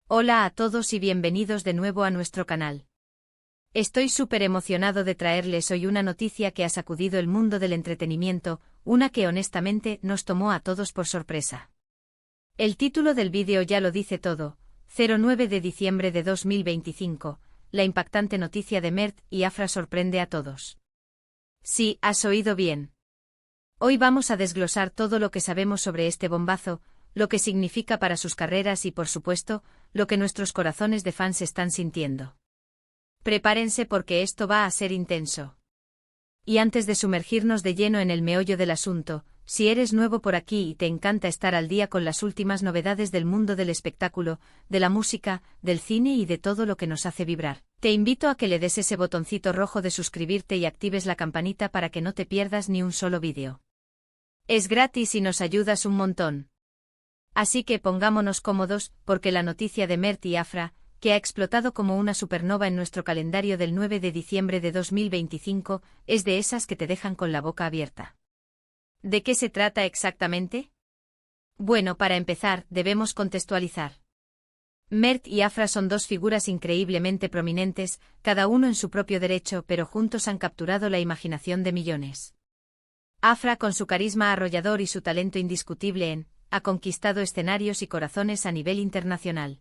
Hola a todos y bienvenidos de nuevo a nuestro canal. Estoy súper emocionado de traerles hoy una noticia que ha sacudido el mundo del entretenimiento, una que honestamente nos tomó a todos por sorpresa. El título del vídeo ya lo dice todo: 09 de diciembre de 2025, la impactante noticia de Mert y Afra sorprende a todos. Sí, has oído bien. Hoy vamos a desglosar todo lo que sabemos sobre este bombazo, lo que significa para sus carreras y, por supuesto, lo que nuestros corazones de fans están sintiendo. Prepárense porque esto va a ser intenso. Y antes de sumergirnos de lleno en el meollo del asunto, si eres nuevo por aquí y te encanta estar al día con las últimas novedades del mundo del espectáculo, de la música, del cine y de todo lo que nos hace vibrar, te invito a que le des ese botoncito rojo de suscribirte y actives la campanita para que no te pierdas ni un solo vídeo. Es gratis y nos ayudas un montón. Así que pongámonos cómodos, porque la noticia de Mert y Afra, que ha explotado como una supernova en nuestro calendario del 9 de diciembre de 2025, es de esas que te dejan con la boca abierta. ¿De qué se trata exactamente? Bueno, para empezar, debemos contextualizar. Mert y Afra son dos figuras increíblemente prominentes, cada uno en su propio derecho, pero juntos han capturado la imaginación de millones. Afra, con su carisma arrollador y su talento indiscutible ha conquistado escenarios y corazones a nivel internacional.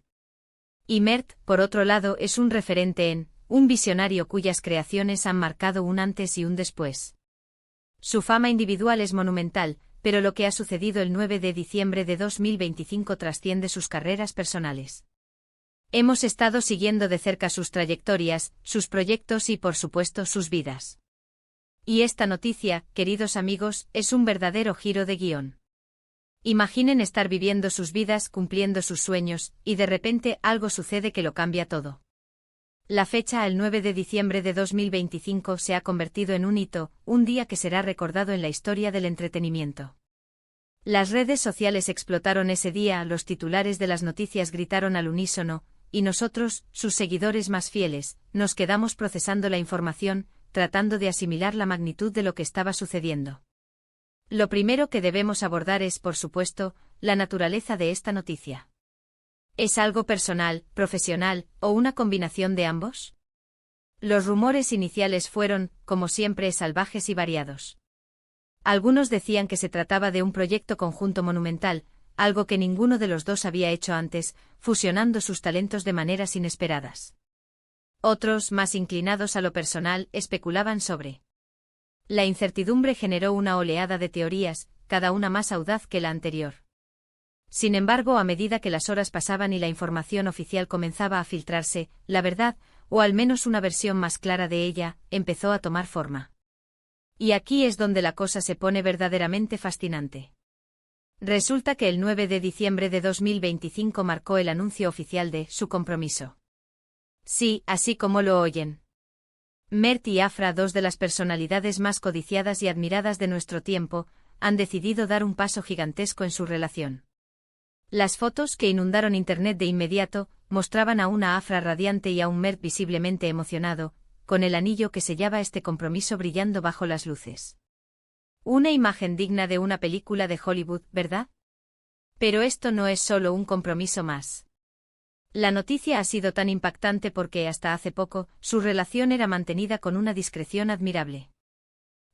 Y Mert, por otro lado, es un referente un visionario cuyas creaciones han marcado un antes y un después. Su fama individual es monumental, pero lo que ha sucedido el 9 de diciembre de 2025 trasciende sus carreras personales. Hemos estado siguiendo de cerca sus trayectorias, sus proyectos y, por supuesto, sus vidas. Y esta noticia, queridos amigos, es un verdadero giro de guión. Imaginen estar viviendo sus vidas, cumpliendo sus sueños, y de repente algo sucede que lo cambia todo. La fecha, el 9 de diciembre de 2025, se ha convertido en un hito, un día que será recordado en la historia del entretenimiento. Las redes sociales explotaron ese día, los titulares de las noticias gritaron al unísono, y nosotros, sus seguidores más fieles, nos quedamos procesando la información, tratando de asimilar la magnitud de lo que estaba sucediendo. Lo primero que debemos abordar es, por supuesto, la naturaleza de esta noticia. ¿Es algo personal, profesional, o una combinación de ambos? Los rumores iniciales fueron, como siempre, salvajes y variados. Algunos decían que se trataba de un proyecto conjunto monumental, algo que ninguno de los dos había hecho antes, fusionando sus talentos de maneras inesperadas. Otros, más inclinados a lo personal, especulaban sobre. La incertidumbre generó una oleada de teorías, cada una más audaz que la anterior. Sin embargo, a medida que las horas pasaban y la información oficial comenzaba a filtrarse, la verdad, o al menos una versión más clara de ella, empezó a tomar forma. Y aquí es donde la cosa se pone verdaderamente fascinante. Resulta que el 9 de diciembre de 2025 marcó el anuncio oficial de su compromiso. Sí, así como lo oyen. Mert y Afra, dos de las personalidades más codiciadas y admiradas de nuestro tiempo, han decidido dar un paso gigantesco en su relación. Las fotos que inundaron Internet de inmediato mostraban a una Afra radiante y a un Mert visiblemente emocionado, con el anillo que sellaba este compromiso brillando bajo las luces. Una imagen digna de una película de Hollywood, ¿verdad? Pero esto no es solo un compromiso más. La noticia ha sido tan impactante porque, hasta hace poco, su relación era mantenida con una discreción admirable.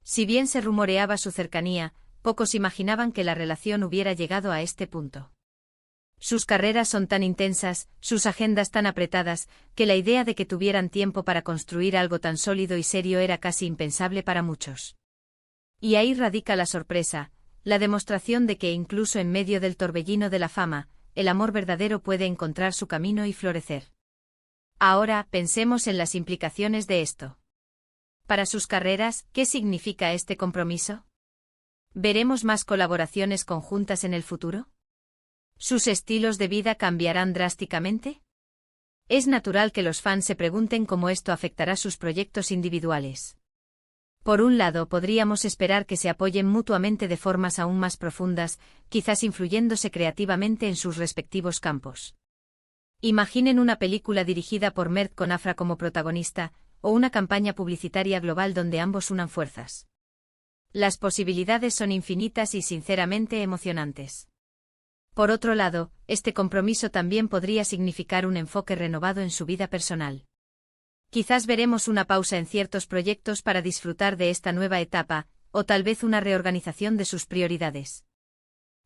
Si bien se rumoreaba su cercanía, pocos imaginaban que la relación hubiera llegado a este punto. Sus carreras son tan intensas, sus agendas tan apretadas, que la idea de que tuvieran tiempo para construir algo tan sólido y serio era casi impensable para muchos. Y ahí radica la sorpresa, la demostración de que incluso en medio del torbellino de la fama, el amor verdadero puede encontrar su camino y florecer. Ahora, pensemos en las implicaciones de esto. Para sus carreras, ¿qué significa este compromiso? ¿Veremos más colaboraciones conjuntas en el futuro? ¿Sus estilos de vida cambiarán drásticamente? Es natural que los fans se pregunten cómo esto afectará sus proyectos individuales. Por un lado, podríamos esperar que se apoyen mutuamente de formas aún más profundas, quizás influyéndose creativamente en sus respectivos campos. Imaginen una película dirigida por Mert con Afra como protagonista, o una campaña publicitaria global donde ambos unan fuerzas. Las posibilidades son infinitas y sinceramente emocionantes. Por otro lado, este compromiso también podría significar un enfoque renovado en su vida personal. Quizás veremos una pausa en ciertos proyectos para disfrutar de esta nueva etapa, o tal vez una reorganización de sus prioridades.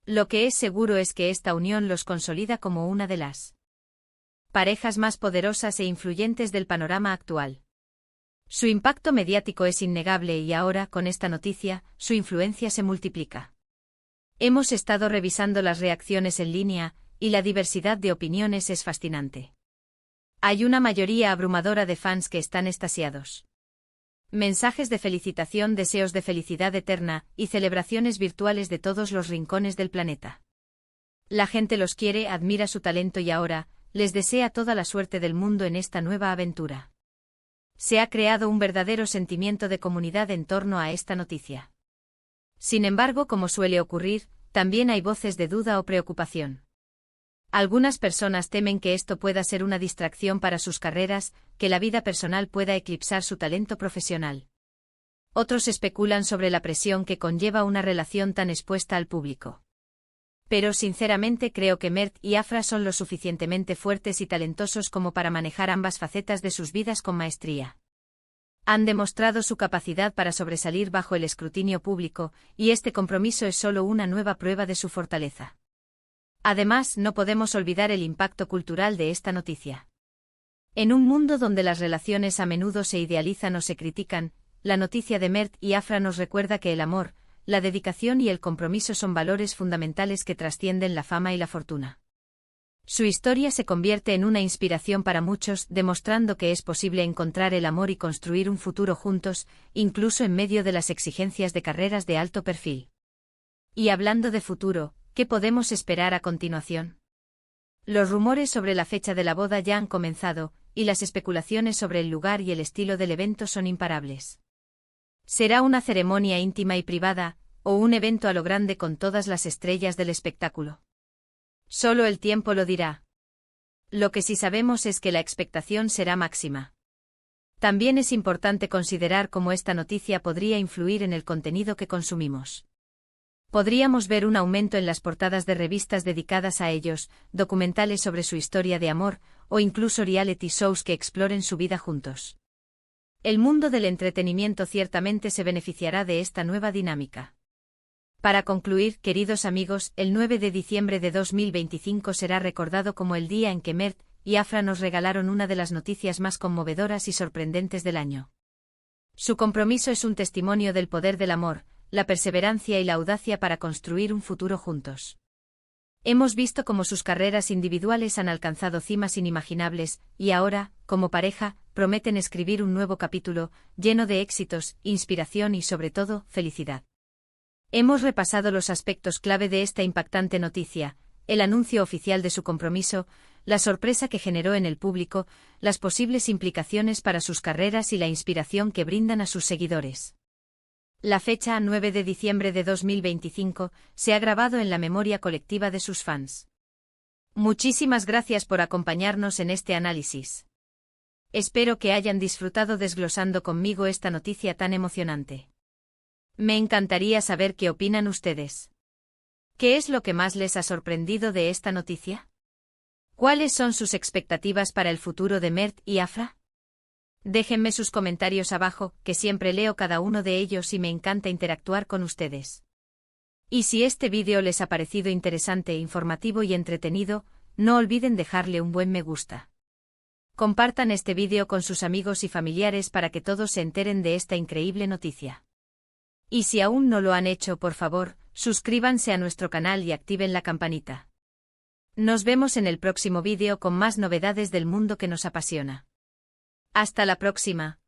Lo que es seguro es que esta unión los consolida como una de las parejas más poderosas e influyentes del panorama actual. Su impacto mediático es innegable y ahora, con esta noticia, su influencia se multiplica. Hemos estado revisando las reacciones en línea, y la diversidad de opiniones es fascinante. Hay una mayoría abrumadora de fans que están extasiados. Mensajes de felicitación, deseos de felicidad eterna, y celebraciones virtuales de todos los rincones del planeta. La gente los quiere, admira su talento y ahora, les desea toda la suerte del mundo en esta nueva aventura. Se ha creado un verdadero sentimiento de comunidad en torno a esta noticia. Sin embargo, como suele ocurrir, también hay voces de duda o preocupación. Algunas personas temen que esto pueda ser una distracción para sus carreras, que la vida personal pueda eclipsar su talento profesional. Otros especulan sobre la presión que conlleva una relación tan expuesta al público. Pero sinceramente creo que Mert y Afra son lo suficientemente fuertes y talentosos como para manejar ambas facetas de sus vidas con maestría. Han demostrado su capacidad para sobresalir bajo el escrutinio público, y este compromiso es solo una nueva prueba de su fortaleza. Además, no podemos olvidar el impacto cultural de esta noticia. En un mundo donde las relaciones a menudo se idealizan o se critican, la noticia de Mert y Afra nos recuerda que el amor, la dedicación y el compromiso son valores fundamentales que trascienden la fama y la fortuna. Su historia se convierte en una inspiración para muchos, demostrando que es posible encontrar el amor y construir un futuro juntos, incluso en medio de las exigencias de carreras de alto perfil. Y hablando de futuro, ¿qué podemos esperar a continuación? Los rumores sobre la fecha de la boda ya han comenzado, y las especulaciones sobre el lugar y el estilo del evento son imparables. ¿Será una ceremonia íntima y privada, o un evento a lo grande con todas las estrellas del espectáculo? Solo el tiempo lo dirá. Lo que sí sabemos es que la expectación será máxima. También es importante considerar cómo esta noticia podría influir en el contenido que consumimos. Podríamos ver un aumento en las portadas de revistas dedicadas a ellos, documentales sobre su historia de amor, o incluso reality shows que exploren su vida juntos. El mundo del entretenimiento ciertamente se beneficiará de esta nueva dinámica. Para concluir, queridos amigos, el 9 de diciembre de 2025 será recordado como el día en que Mert y Afra nos regalaron una de las noticias más conmovedoras y sorprendentes del año. Su compromiso es un testimonio del poder del amor, la perseverancia y la audacia para construir un futuro juntos. Hemos visto cómo sus carreras individuales han alcanzado cimas inimaginables, y ahora, como pareja, prometen escribir un nuevo capítulo, lleno de éxitos, inspiración y sobre todo, felicidad. Hemos repasado los aspectos clave de esta impactante noticia: el anuncio oficial de su compromiso, la sorpresa que generó en el público, las posibles implicaciones para sus carreras y la inspiración que brindan a sus seguidores. La fecha 9 de diciembre de 2025 se ha grabado en la memoria colectiva de sus fans. Muchísimas gracias por acompañarnos en este análisis. Espero que hayan disfrutado desglosando conmigo esta noticia tan emocionante. Me encantaría saber qué opinan ustedes. ¿Qué es lo que más les ha sorprendido de esta noticia? ¿Cuáles son sus expectativas para el futuro de Mert y Afra? Déjenme sus comentarios abajo, que siempre leo cada uno de ellos y me encanta interactuar con ustedes. Y si este vídeo les ha parecido interesante, informativo y entretenido, no olviden dejarle un buen me gusta. Compartan este vídeo con sus amigos y familiares para que todos se enteren de esta increíble noticia. Y si aún no lo han hecho, por favor, suscríbanse a nuestro canal y activen la campanita. Nos vemos en el próximo vídeo con más novedades del mundo que nos apasiona. Hasta la próxima.